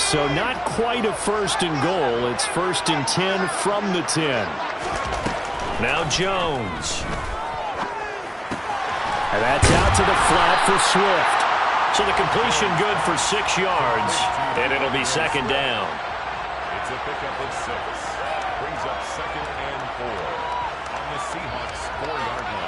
So not quite a first and goal. It's 1st and 10 from the 10. Now Jones. And that's out to the flat for Swift. So the completion good for 6 yards, and it'll be 2nd down. It's a pickup of 6. Brings up 2nd and 4 on the Seahawks 4-yard line.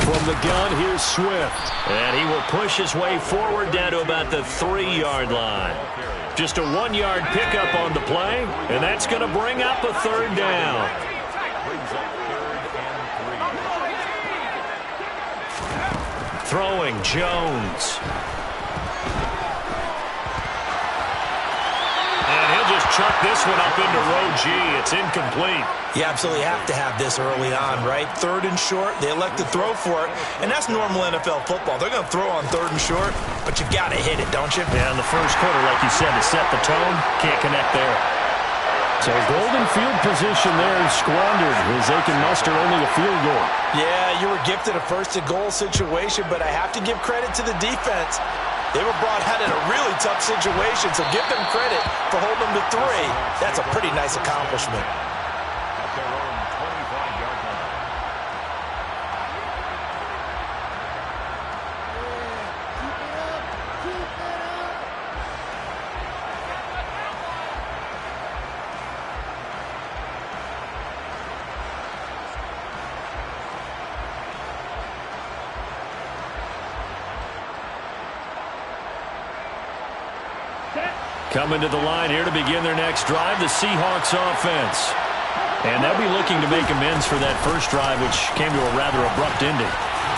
From the gun, here's Swift. And he will push his way forward down to about the 3-yard line. Just a 1-yard pickup on the play, and that's going to bring up a 3rd down. Throwing, Jones. And he'll just chuck this one up into row G. It's incomplete. You absolutely have to have this early on, right? 3rd and short, they elect to throw for it, and that's normal NFL football. They're going to throw on 3rd and short, but you got to hit it, don't you? Yeah, in the first quarter, like you said, to set the tone, can't connect there. So golden field position there is squandered as they can muster only a field goal. Yeah, you were gifted a 1st and goal situation, but I have to give credit to the defense. They were brought out in a really tough situation, so give them credit for holding them to 3. That's a pretty nice accomplishment. At their own 25-yard line. Coming to the line here to begin their next drive, the Seahawks offense. And they'll be looking to make amends for that first drive, which came to a rather abrupt ending.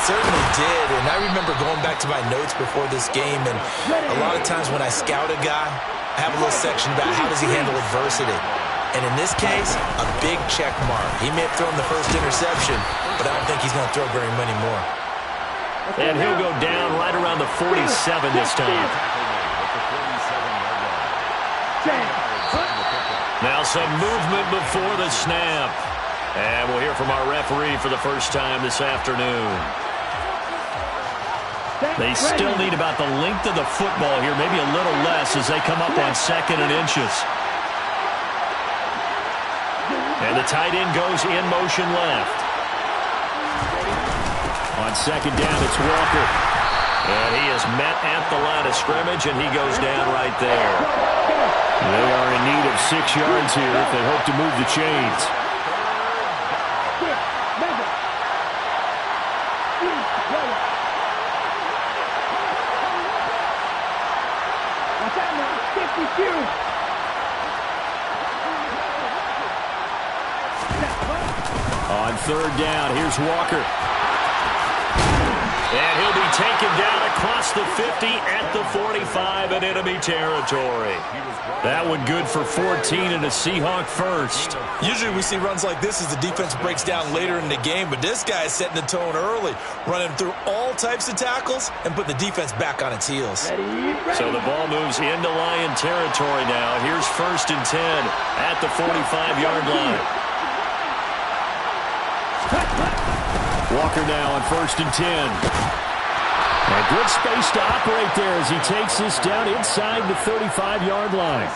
Certainly did, and I remember going back to my notes before this game, and a lot of times when I scout a guy, I have a little section about how does he handle adversity. And in this case, a big check mark. He may have thrown the first interception, but I don't think he's going to throw very many more. And he'll go down right around the 47 this time. Now some movement before the snap. And we'll hear from our referee for the first time this afternoon. They still need about the length of the football here, maybe a little less as they come up on 2nd and inches. And the tight end goes in motion left. On 2nd down, it's Walker. And he is met at the line of scrimmage, and he goes down right there. They are in need of 6 yards here if they hope to move the chains. On 3rd down, here's Walker. And he'll be taken down across the 50 at the 45 in enemy territory. That one good for 14 and a Seahawk first. Usually we see runs like this as the defense breaks down later in the game, but this guy is setting the tone early, running through all types of tackles and putting the defense back on its heels. So the ball moves into Lion territory now. Here's 1st and 10 at the 45-yard line. Walker now on 1st and 10. And good space to operate there as he takes this down inside the 35-yard line.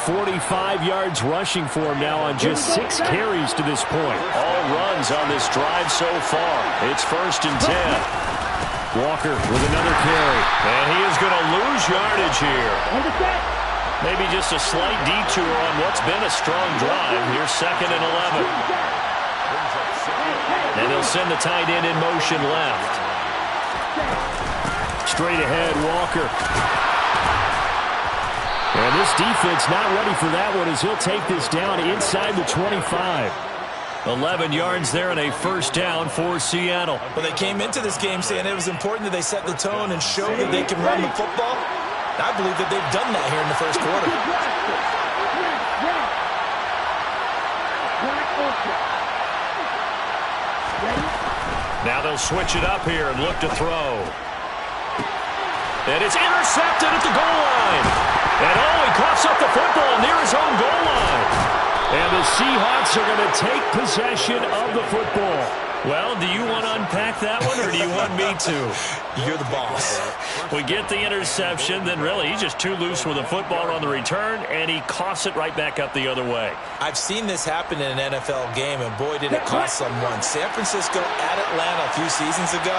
45 yards rushing for him now on just 6 carries to this point. All runs on this drive so far. It's 1st and 10. Walker with another carry. And he is going to lose yardage here. Maybe just a slight detour on what's been a strong drive. Here's 2nd and 11. And he'll send the tight end in motion left. Straight ahead, Walker. And this defense not ready for that one as he'll take this down inside the 25. 11 yards there and a 1st down for Seattle. Well, they came into this game saying it was important that they set the tone and show that they can run the football. I believe that they've done that here in the first quarter. Now they'll switch it up here and look to throw. And it's intercepted at the goal line. And he coughs up the football near his own goal line. And the Seahawks are going to take possession of the football. Well, do you want to unpack that one, or do you want me to? You're the boss. We get the interception, then really he's just too loose with the football on the return, and he coughs it right back up the other way. I've seen this happen in an NFL game, and boy, did it cost someone. San Francisco at Atlanta a few seasons ago.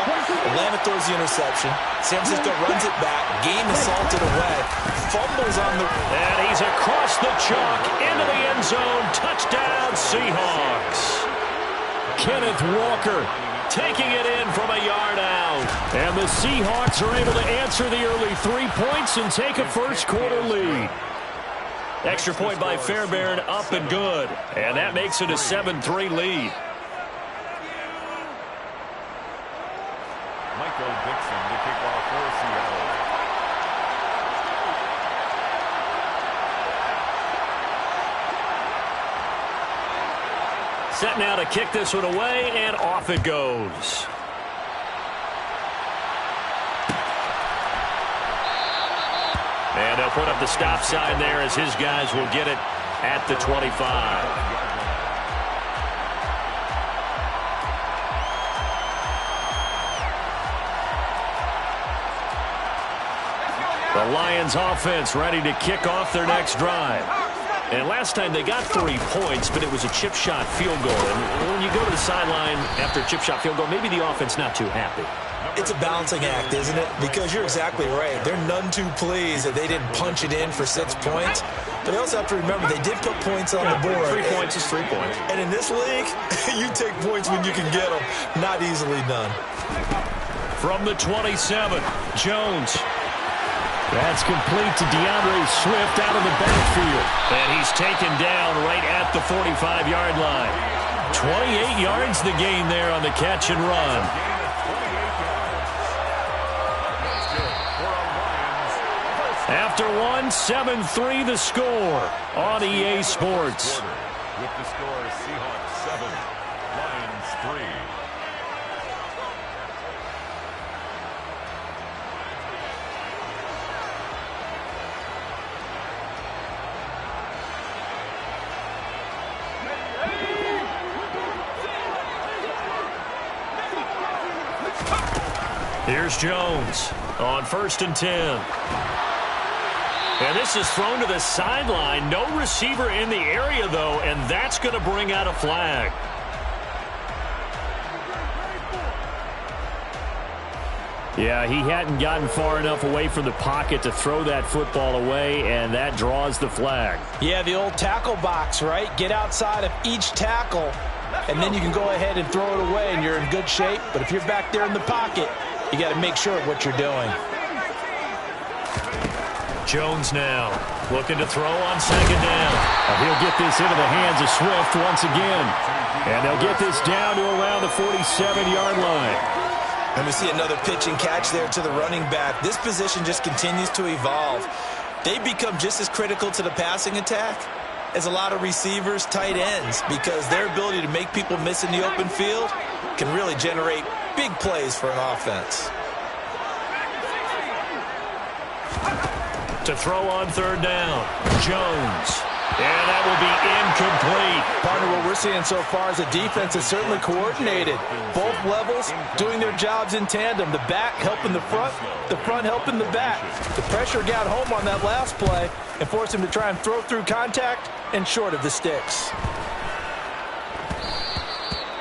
Atlanta throws the interception. San Francisco runs it back. Game is salted away. Fumbles on the... And he's across the chalk into the end zone. Touchdown, Seahawks. Kenneth Walker taking it in from a yard out. And the Seahawks are able to answer the early 3 points and take a first-quarter lead. Extra point by Fairbairn, up and good. And that makes it a 7-3 lead. Michael Dixon to kick off for Seattle. Set now to kick this one away, and off it goes. And they'll put up the stop sign there as his guys will get it at the 25. The Lions offense ready to kick off their next drive. And last time they got 3 points, but it was a chip shot field goal. And when you go to the sideline after a chip shot field goal, maybe the offense not too happy. It's a balancing act, isn't it? Because you're exactly right. They're none too pleased that they didn't punch it in for 6 points. But they also have to remember they did put points on the board. 3 points is 3 points. And in this league, you take points when you can get them. Not easily done. From the 27, Jones. That's complete to DeAndre Swift out of the backfield. And he's taken down right at the 45-yard line. 28 yards the gain there on the catch and run. After one, 7-3 the score on EA Sports. With the score, Seahawks 7, Lions 3. Here's Jones on 1st and 10. And this is thrown to the sideline. No receiver in the area, though, and that's going to bring out a flag. Yeah, he hadn't gotten far enough away from the pocket to throw that football away, and that draws the flag. Yeah, the old tackle box, right? Get outside of each tackle, and then you can go ahead and throw it away, and you're in good shape. But if you're back there in the pocket, you got to make sure of what you're doing. Jones now looking to throw on 2nd down. He'll get this into the hands of Swift once again. And they'll get this down to around the 47-yard line. And we see another pitch and catch there to the running back. This position just continues to evolve. They become just as critical to the passing attack as a lot of receivers, tight ends, because their ability to make people miss in the open field can really generate big plays for an offense. To throw on 3rd down, Jones. And that will be incomplete. Partner, what we're seeing so far is the defense is certainly coordinated. Both levels doing their jobs in tandem. The back helping the front helping the back. The pressure got home on that last play and forced him to try and throw through contact and short of the sticks.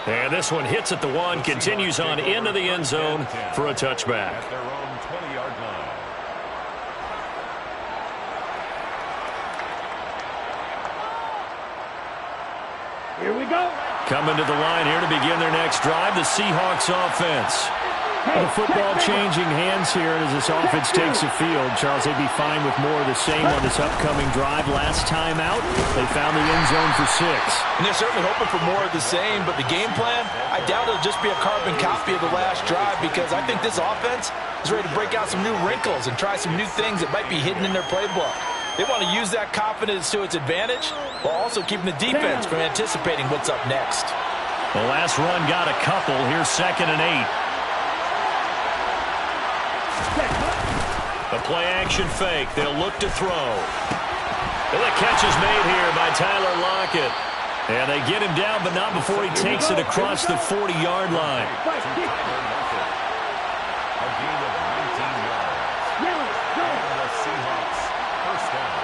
And this one hits at the 1, continues on into the end zone for a touchback. At their own 20-yard line. Here we go. Coming to the line here to begin their next drive, the Seahawks offense. The football changing hands here as this offense takes the field. Charles, they'd be fine with more of the same on this upcoming drive. Last time out, they found the end zone for 6. And they're certainly hoping for more of the same, but the game plan, I doubt it'll just be a carbon copy of the last drive, because I think this offense is ready to break out some new wrinkles and try some new things that might be hidden in their playbook. They want to use that confidence to its advantage while also keeping the defense from anticipating what's up next. The last run got a couple. Here's 2nd and 8. The play-action fake. They'll look to throw. And the catch is made here by Tyler Lockett. And they get him down, but not before he takes it across the 40-yard line. A gain of 19 yards. And the Seahawks first down.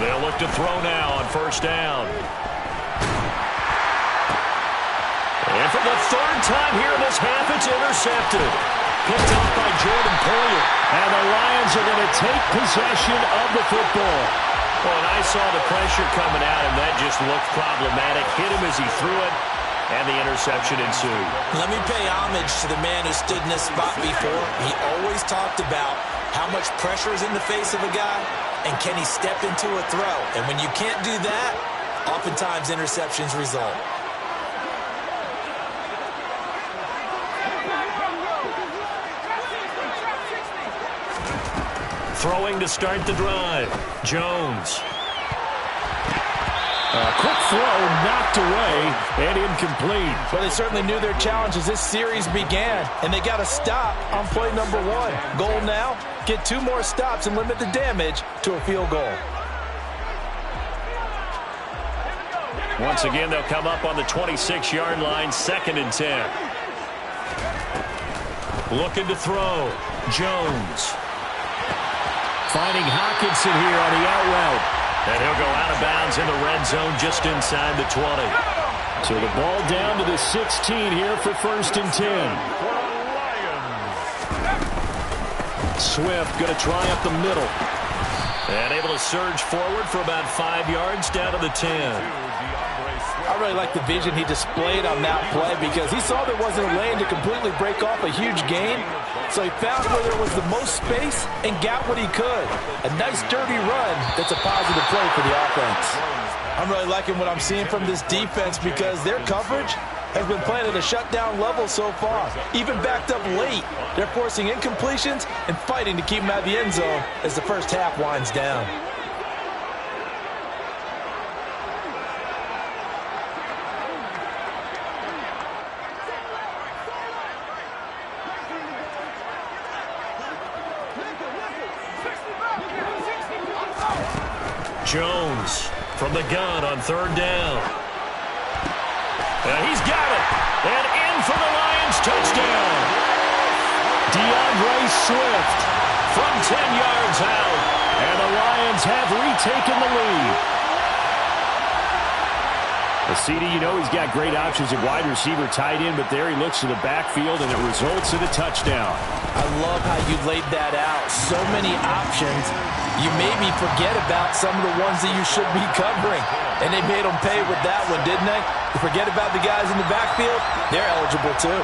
They'll look to throw now on 1st down. And for the 3rd time here in this half, it's intercepted. Picked off by Jordan Poyer. And the Lions are going to take possession of the football. Well, and I saw the pressure coming at him. That just looked problematic. Hit him as he threw it, and the interception ensued. Let me pay homage to the man who stood in this spot before. He always talked about how much pressure is in the face of a guy, and can he step into a throw. And when you can't do that, oftentimes interceptions result. Throwing to start the drive. Jones. A quick throw knocked away and incomplete. Well, they certainly knew their challenge as this series began, and they got to stop on play number 1. Goal now, get 2 more stops and limit the damage to a field goal. Once again, they'll come up on the 26-yard line, 2nd and 10. Looking to throw. Jones. Finding Hockenson here on the out route. And he'll go out of bounds in the red zone just inside the 20. So the ball down to the 16 here for 1st and 10. Swift going to try up the middle. And able to surge forward for about 5 yards down to the 10. I really like the vision he displayed on that play because he saw there wasn't a lane to completely break off a huge gain. So he found where there was the most space and got what he could. A nice dirty run that's a positive play for the offense. I'm really liking what I'm seeing from this defense because their coverage has been playing at a shutdown level so far. Even backed up late, they're forcing incompletions and fighting to keep them out of the end zone as the first half winds down. Jones from the gun on 3rd down. And he's got it. And in for the Lions touchdown. DeAndre Swift from 10 yards out. And the Lions have retaken the lead. The CD, you know he's got great options at wide receiver, tight end, but there he looks to the backfield, and it results in a touchdown. I love how you laid that out. So many options. You maybe forget about some of the ones that you should be covering. And they made them pay with that one, didn't they? You forget about the guys in the backfield, they're eligible too.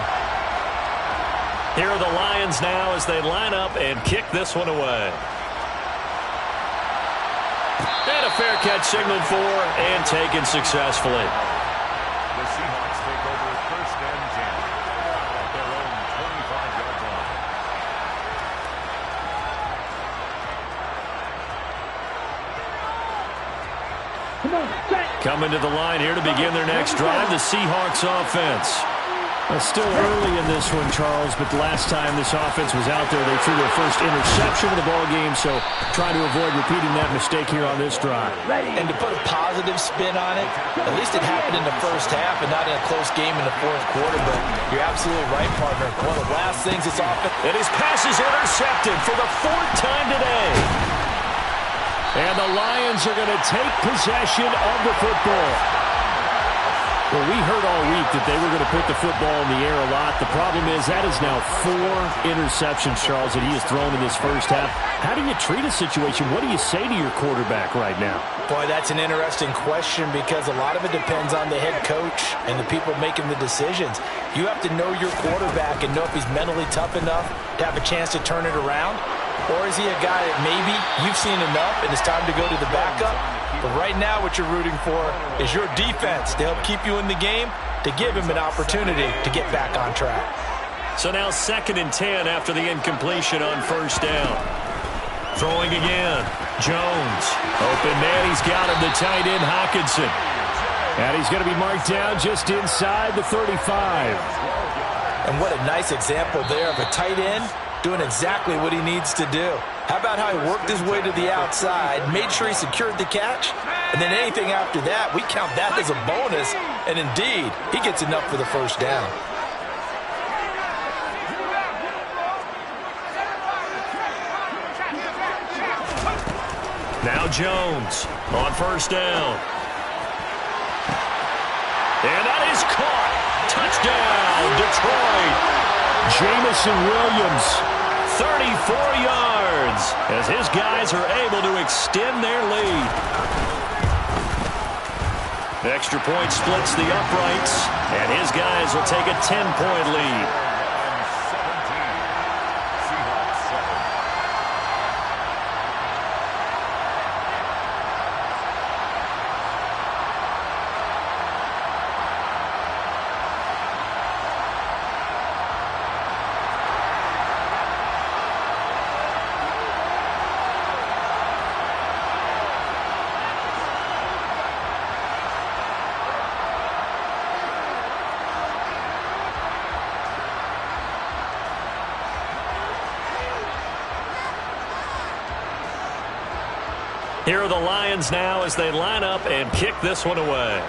Here are the Lions now as they line up and kick this one away. And a fair catch signaled for and taken successfully. The Seahawks take over 1st and 10 at their own 25-yard line. Coming to the line here to begin their next drive, the Seahawks offense. Still early in this one, Charles, but the last time this offense was out there, they threw their first interception of the ball game, so trying to avoid repeating that mistake here on this drive. And to put a positive spin on it, at least it happened in the first half and not in a close game in the 4th quarter, but you're absolutely right, partner. One of the last things this offense... And his pass is intercepted for the 4th time today. And the Lions are going to take possession of the football. Well, we heard all week that they were going to put the football in the air a lot. The problem is that is now 4 interceptions, Charles, that he has thrown in this first half. How do you treat a situation? What do you say to your quarterback right now? Boy, that's an interesting question because a lot of it depends on the head coach and the people making the decisions. You have to know your quarterback and know if he's mentally tough enough to have a chance to turn it around. Or is he a guy that maybe you've seen enough and it's time to go to the backup? But right now what you're rooting for is your defense to help keep you in the game, to give him an opportunity to get back on track. So now 2nd and 10 after the incompletion on 1st down. Throwing again. Jones. Open man. He's got him. The tight end, Hockenson. And he's going to be marked down just inside the 35. And what a nice example there of a tight end doing exactly what he needs to do. How about how he worked his way to the outside, made sure he secured the catch, and then anything after that, we count that as a bonus. And indeed, he gets enough for the first down. Now Jones on first down. And that is caught. Touchdown, Detroit. Jamison Williams, 34 yards, as his guys are able to extend their lead. Extra point splits the uprights, and his guys will take a 10-point lead. Here are the Lions now as they line up and kick this one away.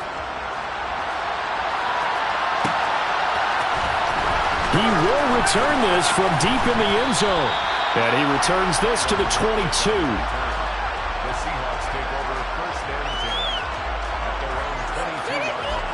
He will return this from deep in the end zone. And he returns this to the 22. The Seahawks take over first and 10 at their own 22-yard line.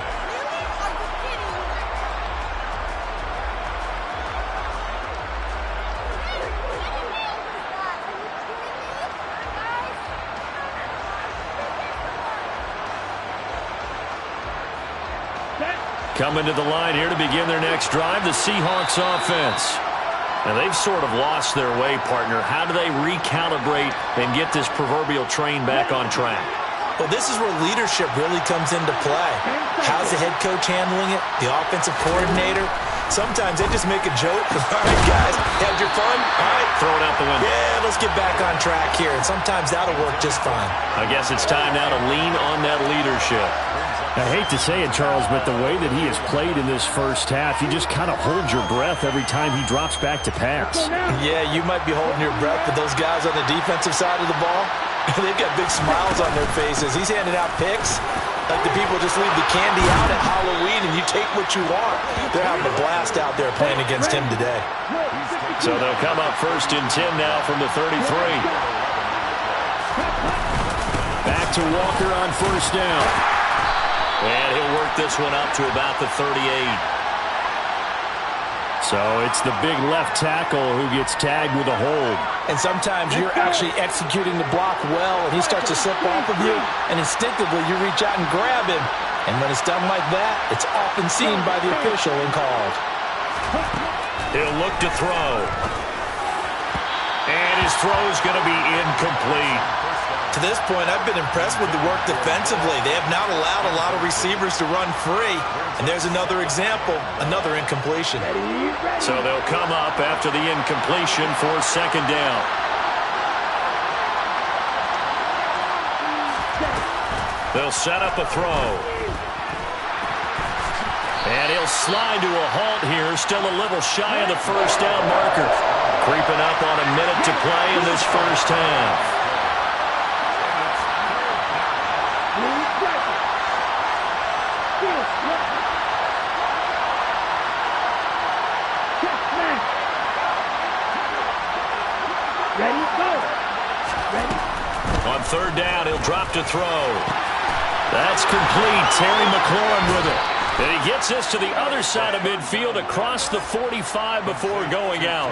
Coming to the line here to begin their next drive, the Seahawks offense. And they've sort of lost their way, partner. How do they recalibrate and get this proverbial train back on track? Well, this is where leadership really comes into play. How's the head coach handling it? The offensive coordinator? Sometimes they just make a joke. All right, guys, had your fun? All right. Throw it out the window. Yeah, let's get back on track here. And sometimes that'll work just fine. I guess it's time now to lean on that leadership. I hate to say it, Charles, but the way that he has played in this first half, you just kind of hold your breath every time he drops back to pass. Yeah, you might be holding your breath, but those guys on the defensive side of the ball, they've got big smiles on their faces. He's handing out picks like the people just leave the candy out at Halloween and you take what you want. They're having a blast out there playing against him today. So they'll come up first and 10 now from the 33. Back to Walker on first down. And he'll work this one up to about the 38. So it's the big left tackle who gets tagged with a hold. And sometimes you're actually executing the block well, and he starts to slip off of you, and instinctively you reach out and grab him. And when it's done like that, it's often seen by the official and called. He'll look to throw. And his throw's going to be incomplete. To this point, I've been impressed with the work defensively. They have not allowed a lot of receivers to run free. And there's another example, another incompletion. So they'll come up after the incompletion for second down. They'll set up a throw. And he'll slide to a halt here, still a little shy of the first down marker. Creeping up on a minute to play in this first half. On third down, he'll drop to throw. That's complete. Terry McLaurin with it. And he gets this to the other side of midfield across the 45 before going out.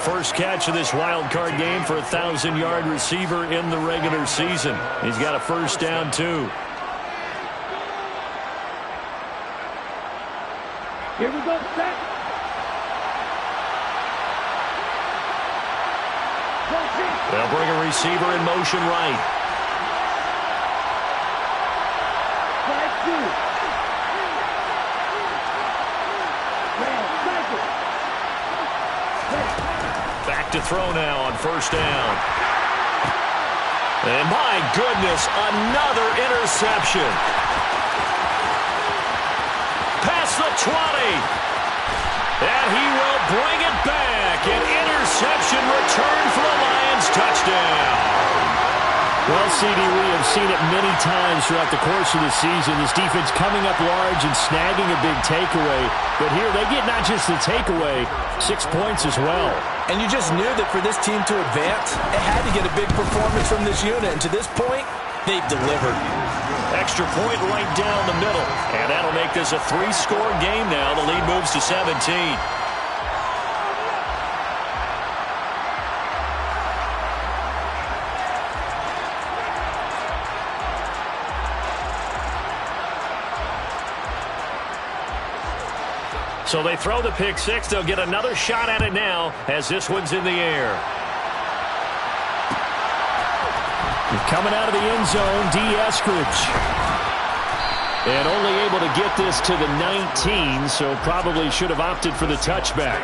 First catch of this wild card game for a 1,000-yard receiver in the regular season. He's got a first down, too. Here we go, set. They'll bring a receiver in motion right. 5-2. Back to throw now on first down. And my goodness, another interception. across the 20. And he will bring it back. An interception return for the Lions. Touchdown. Well, CD, we have seen it many times throughout the course of the season. This defense coming up large and snagging a big takeaway. But here they get not just the takeaway, 6 points as well. And you just knew that for this team to advance, it had to get a big performance from this unit. And to this point, they've delivered. Extra point right down the middle. And that'll make this a 3-score game now. The lead moves to 17. So they throw the pick six. They'll get another shot at it now as this one's in the air. Coming out of the end zone, D. Eskridge. And only able to get this to the 19, so probably should have opted for the touchback.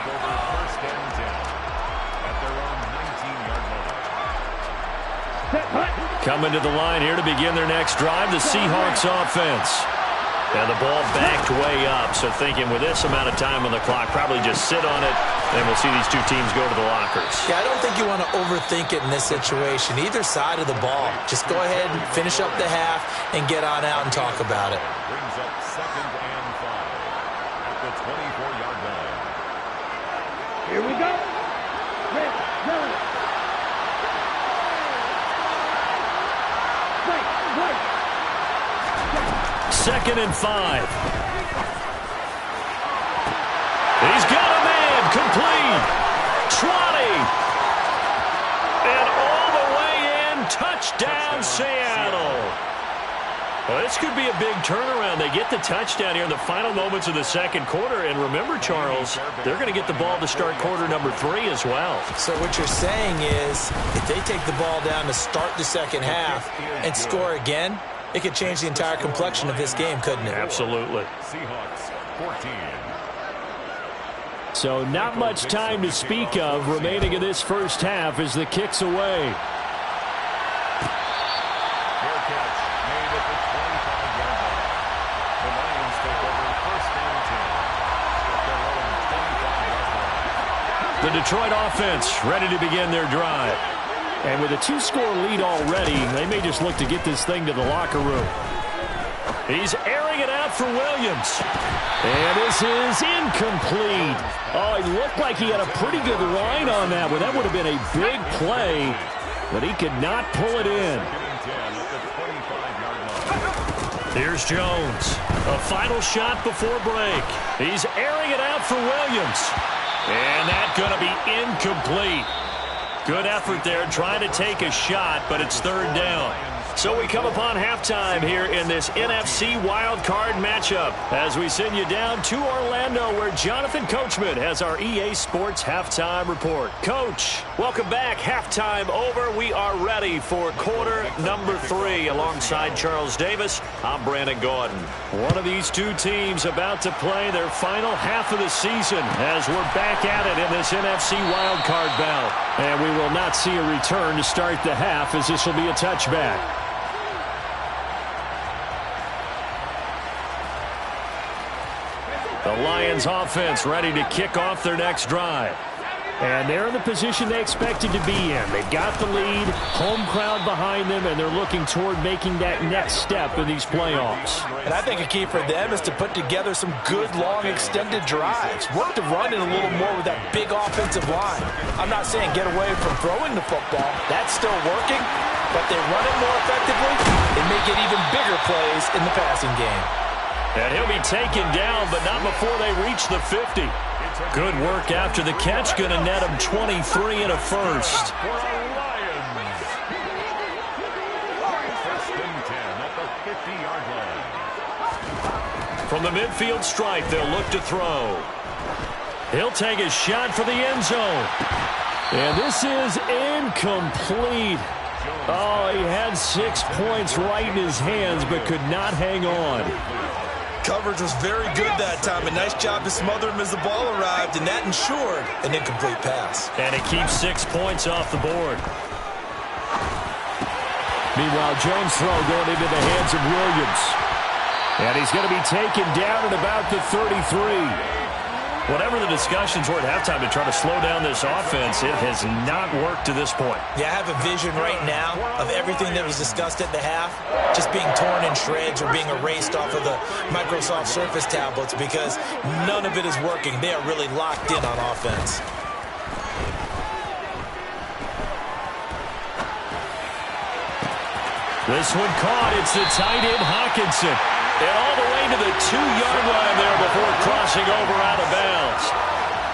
Coming to the line here to begin their next drive, the Seahawks offense. And the ball backed way up, so thinking with this amount of time on the clock, probably just sit on it, and we'll see these two teams go to the lockers. Yeah, I don't think you want to overthink it in this situation. Either side of the ball. Just go ahead and finish up the half and get on out and talk about it. Brings up 2nd and 5 at the 24-yard line. Here we go. Red, yellow. Right. 2nd and 5. He's got a man, complete. 20. And all the way in, touchdown Seattle. Well, this could be a big turnaround. They get the touchdown here in the final moments of the second quarter. And remember, Charles, they're going to get the ball to start quarter number 3 as well. So what you're saying is if they take the ball down to start the second half and score again, it could change the entire complexion of this game, couldn't it? Absolutely. Seahawks 14. So not much time to speak of remaining in this first half as the kick's away. Fair catch made at the 25-yard line. The Lions take over 1st and 10 at their own 25-yard line. The Detroit offense ready to begin their drive. And with a 2-score lead already, they may just look to get this thing to the locker room. He's airing it out for Williams. And this is incomplete. Oh, he looked like he had a pretty good line on that one. That would have been a big play, but he could not pull it in. Here's Jones. A final shot before break. He's airing it out for Williams. And that's going to be incomplete. Good effort there, trying to take a shot, but it's 3rd down. So we come upon halftime here in this NFC wildcard matchup as we send you down to Orlando where Jonathan Coachman has our EA Sports halftime report. Coach, welcome back. Halftime over. We are ready for quarter number 3 alongside Charles Davis. I'm Brandon Gordon. One of these two teams about to play their final half of the season as we're back at it in this NFC wildcard bout. And we will not see a return to start the half as this will be a touchback. The Lions offense ready to kick off their next drive. And they're in the position they expected to be in. They've got the lead, home crowd behind them, and they're looking toward making that next step in these playoffs. And I think a key for them is to put together some good, long, extended drives. Work the run in a little more with that big offensive line. I'm not saying get away from throwing the football. That's still working, but they run it more effectively and make it even bigger plays in the passing game. And he'll be taken down, but not before they reach the 50. Good work after the catch. Going to net him 23 and a first. For the Lions. 1st and 10 at the 50-yard line. From the midfield stripe, they'll look to throw. He'll take a shot for the end zone. And this is incomplete. Oh, he had 6 points right in his hands, but could not hang on. Coverage was very good that time. A nice job to smother him as the ball arrived, and that ensured an incomplete pass. And it keeps 6 points off the board. Meanwhile, Jones' throw going into the hands of Williams. And he's going to be taken down at about the 33. Whatever the discussions were at halftime to try to slow down this offense, it has not worked to this point. Yeah, I have a vision right now of everything that was discussed at the half just being torn in shreds or being erased off of the Microsoft Surface tablets because none of it is working. They are really locked in on offense. This one caught. It's the tight end, Hawkinson. And all the way to the 2-yard line there before crossing over out of bounds.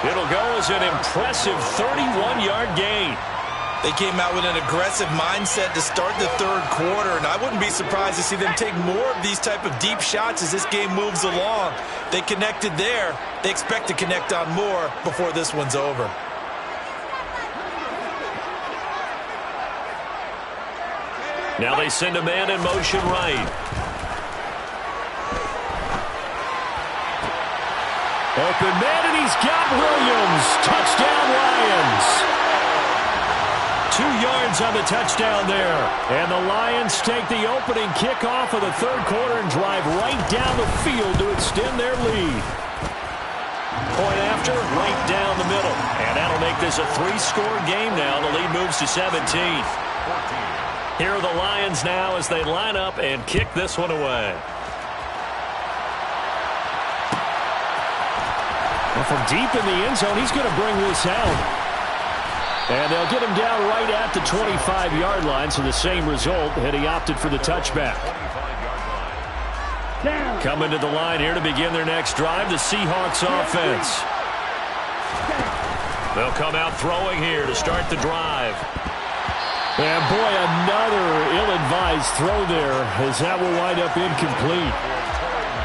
It'll go as an impressive 31-yard gain. They came out with an aggressive mindset to start the third quarter, and I wouldn't be surprised to see them take more of these type of deep shots as this game moves along. They connected there. They expect to connect on more before this one's over. Now they send a man in motion right. Open man, and he's got Williams. Touchdown, Lions. 2 yards on the touchdown there. And the Lions take the opening kickoff of the third quarter and drive right down the field to extend their lead. Point after, right down the middle. And that'll make this a 3-score game now. The lead moves to 17. Here are the Lions now as they line up and kick this one away. Well, from deep in the end zone, he's going to bring this out. And they'll get him down right at the 25-yard line, so the same result had he opted for the touchback. Coming to the line here to begin their next drive, the Seahawks offense. They'll come out throwing here to start the drive. And boy, another ill-advised throw there, as that will wind up incomplete.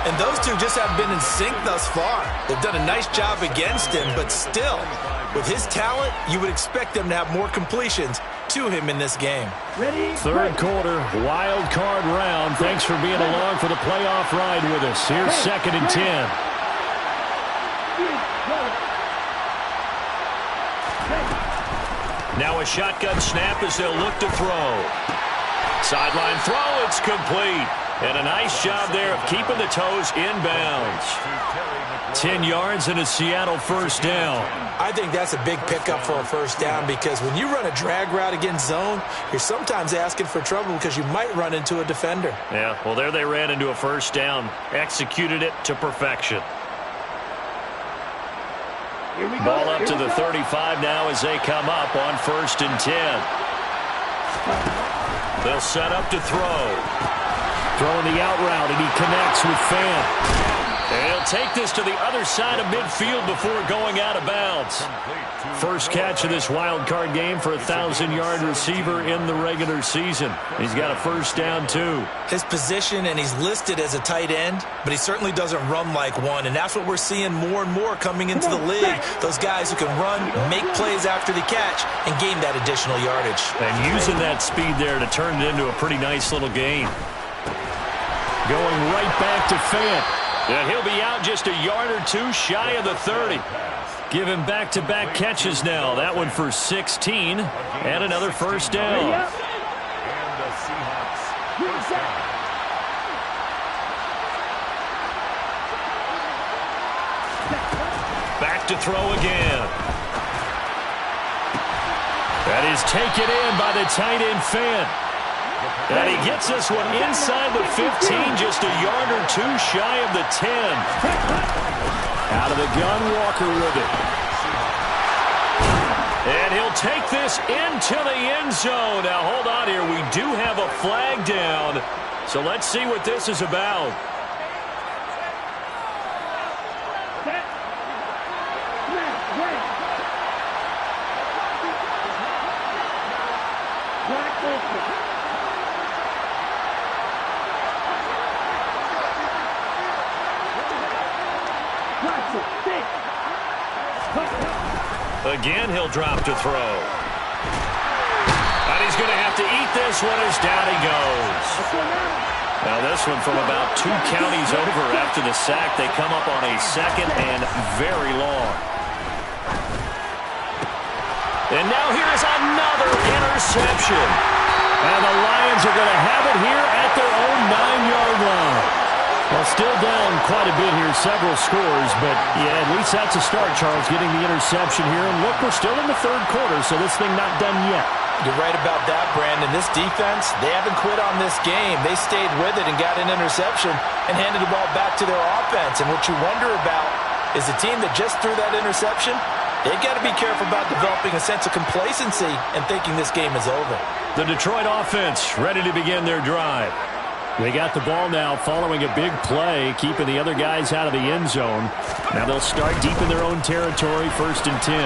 And those two just have been in sync thus far. They've done a nice job against him, but still, with his talent, you would expect them to have more completions to him in this game. Third quarter, wild card round. Thanks for being along for the playoff ride with us. Here's 2nd and 10. Now a shotgun snap as they'll look to throw. Sideline throw, it's complete. And a nice job there of keeping the toes inbounds. 10 yards and a Seattle first down. I think that's a big pickup for a first down because when you run a drag route against zone, you're sometimes asking for trouble because you might run into a defender. Yeah, well, there they ran into a first down. Executed it to perfection. Ball up to the 35 now as they come up on 1st and 10. They'll set up to throw. Throwing the out route, and he connects with Fant. And he'll take this to the other side of midfield before going out of bounds. First catch of this wild card game for a 1,000-yard receiver in the regular season. He's got a first down, too. His position, and he's listed as a tight end, but he certainly doesn't run like one, and that's what we're seeing more and more coming into the league. Those guys who can run, make plays after the catch, and gain that additional yardage. And using that speed there to turn it into a pretty nice little gain. Going right back to Fant. And he'll be out just a yard or two shy of the 30. Give him back-to-back catches now. That one for 16 and another first down. And the Seahawks first down. Back to throw again. That is taken in by the tight end Fant. And he gets this one inside the 15, just a yard or two shy of the 10. Out of the gun, Walker with it. And he'll take this into the end zone. Now, hold on here. We do have a flag down. So let's see what this is about. Again, he'll drop to throw. And he's going to have to eat this one as down he goes. Now this one from about 2 counties over after the sack. They come up on a 2nd and very long. And now here's another interception. And the Lions are going to have it here at their own 9-yard line. Well, still down quite a bit here, several scores, but yeah, at least that's a start, Charles, getting the interception here. And look, we're still in the third quarter, so this thing not done yet. You're right about that, Brandon. This defense, they haven't quit on this game. They stayed with it and got an interception and handed the ball back to their offense. And what you wonder about is the team that just threw that interception, they got to be careful about developing a sense of complacency and thinking this game is over. The Detroit offense ready to begin their drive. They got the ball now following a big play, keeping the other guys out of the end zone. Now they'll start deep in their own territory, 1st and 10.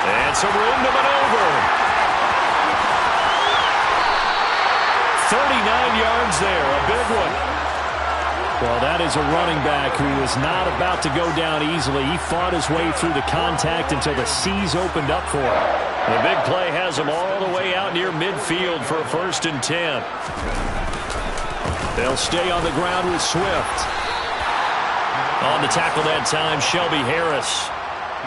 And some room to maneuver. 39 yards there, a big one. Well, that is a running back who is not about to go down easily. He fought his way through the contact until the seas opened up for him. The big play has him all the way out near midfield for a 1st and 10. They'll stay on the ground with Swift. On the tackle that time, Shelby Harris.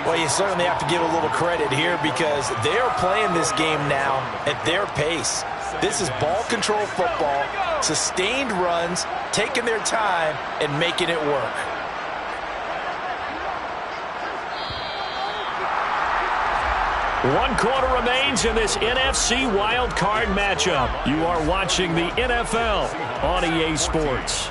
Well, you certainly have to give a little credit here because they're playing this game now at their pace. This is ball control football, sustained runs, taking their time, and making it work. One quarter remains in this NFC wildcard matchup. You are watching the NFL on EA Sports.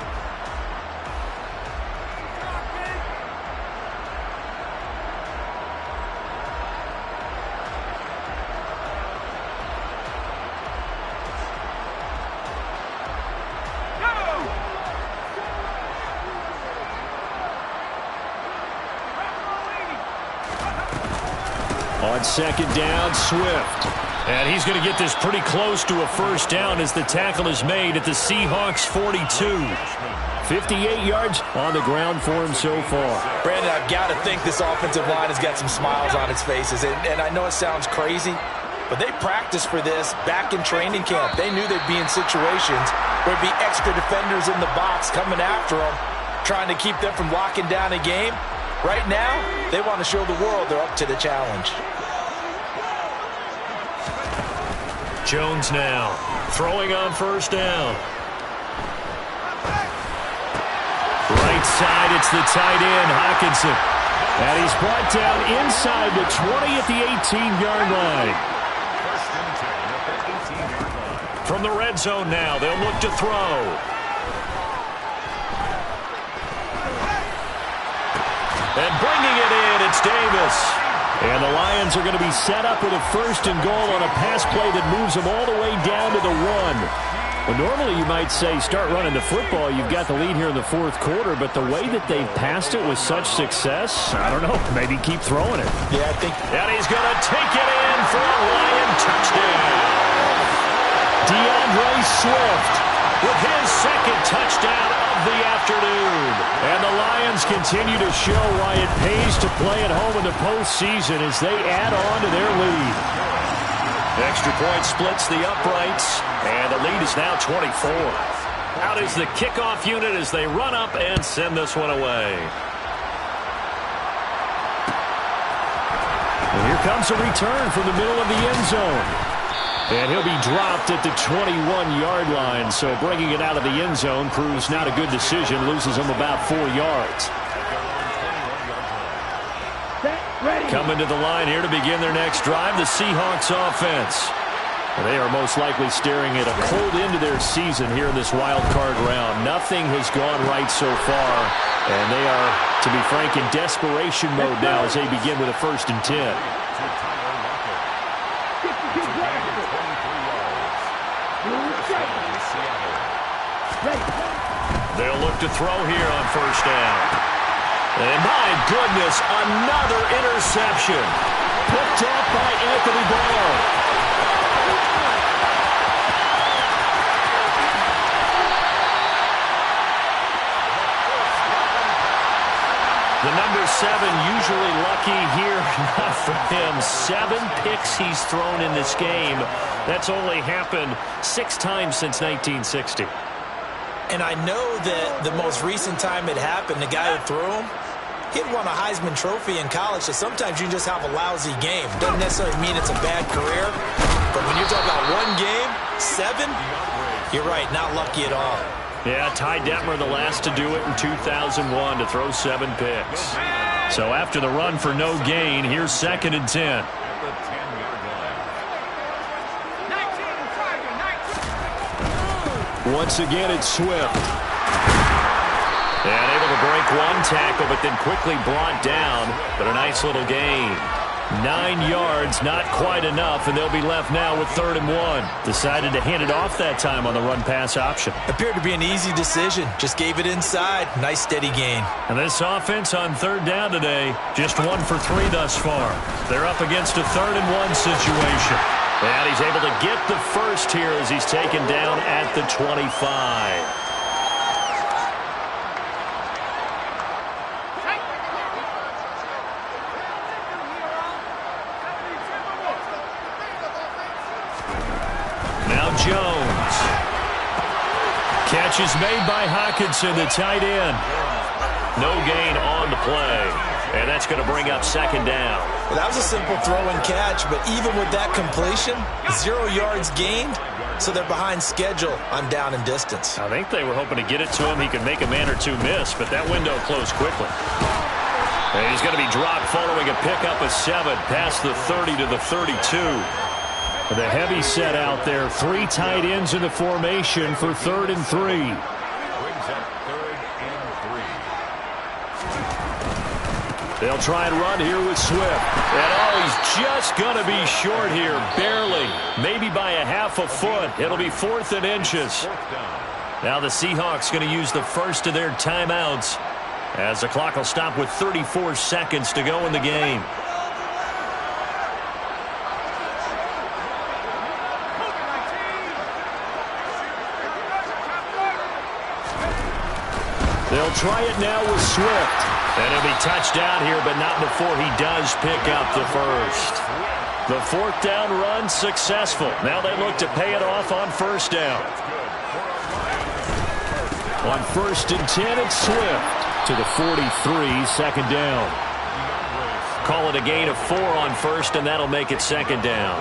On 2nd down, Swift. And he's going to get this pretty close to a 1st down as the tackle is made at the Seahawks 42. 58 yards on the ground for him so far. Brandon, I've got to think this offensive line has got some smiles on its faces. And I know it sounds crazy, but they practiced for this back in training camp. They knew they'd be in situations where there'd be extra defenders in the box coming after them, trying to keep them from locking down a game. Right now, they want to show the world they're up to the challenge. Jones now throwing on 1st down. Right side, it's the tight end, Hockenson. And he's brought down inside the 20 at the 18-yard line. From the red zone now, they'll look to throw. And bringing it in, it's Davis. And the Lions are going to be set up with a 1st and goal on a pass play that moves them all the way down to the 1. Well, normally you might say start running the football. You've got the lead here in the 4th quarter, but the way that they've passed it with such success, I don't know, maybe keep throwing it. Yeah, I think. And he's going to take it in for a Lion touchdown. DeAndre Swift with his 2nd touchdown of the afternoon. And the Lions continue to show why it pays to play at home in the postseason as they add on to their lead. Extra point splits the uprights, and the lead is now 24. Out is the kickoff unit as they run up and send this one away. And here comes a return from the middle of the end zone. And he'll be dropped at the 21-yard line, so bringing it out of the end zone proves not a good decision, loses him about 4 yards. Coming to the line here to begin their next drive, the Seahawks offense. They are most likely staring at a cold end to their season here in this wild card round. Nothing has gone right so far, and they are, to be frank, in desperation mode now as they begin with a 1st and 10. They'll look to throw here on 1st down. And my goodness, another interception. Picked off by Anthony Barr. The number 7 usually lucky here, not for him. 7 picks he's thrown in this game. That's only happened 6 times since 1960. And I know that the most recent time it happened, the guy who threw him, he'd won a Heisman Trophy in college, so sometimes you just have a lousy game. Doesn't necessarily mean it's a bad career, but when you're talking about 1 game, 7, you're right, not lucky at all. Yeah, Ty Detmer, the last to do it in 2001, to throw 7 picks. So after the run for no gain, here's 2nd and 10. Once again, it's Swift. And able to break one tackle, but then quickly brought down. But a nice little gain. 9 yards, not quite enough, and they'll be left now with 3rd and 1. Decided to hand it off that time on the run-pass option. Appeared to be an easy decision. Just gave it inside. Nice steady gain. And this offense on 3rd down today, just 1 for 3 thus far. They're up against a 3rd and 1 situation. And he's able to get the first here as he's taken down at the 25. Jones. Catch is made by Hockenson, the tight end. No gain on the play. And that's going to bring up 2nd down. Well, that was a simple throw and catch, but even with that completion, 0 yards gained, so they're behind schedule on down and distance. I think they were hoping to get it to him. He could make a man or two miss, but that window closed quickly. And he's going to be dropped following a pickup of 7 past the 30 to the 32. The heavy set out there. 3 tight ends in the formation for 3rd and 3. Brings up 3rd and 3. They'll try and run here with Swift. And he's just going to be short here. Barely. Maybe by a half a foot. It'll be 4th and inches. Now the Seahawks going to use the first of their timeouts as the clock will stop with 34 seconds to go in the game. They'll try it now with Swift. And he'll be touched down here, but not before he does pick up the first. The 4th down run successful. Now they look to pay it off on 1st down. On 1st and 10, it's Swift to the 43, 2nd down. Call it a gain of 4 on 1st, and that'll make it 2nd down.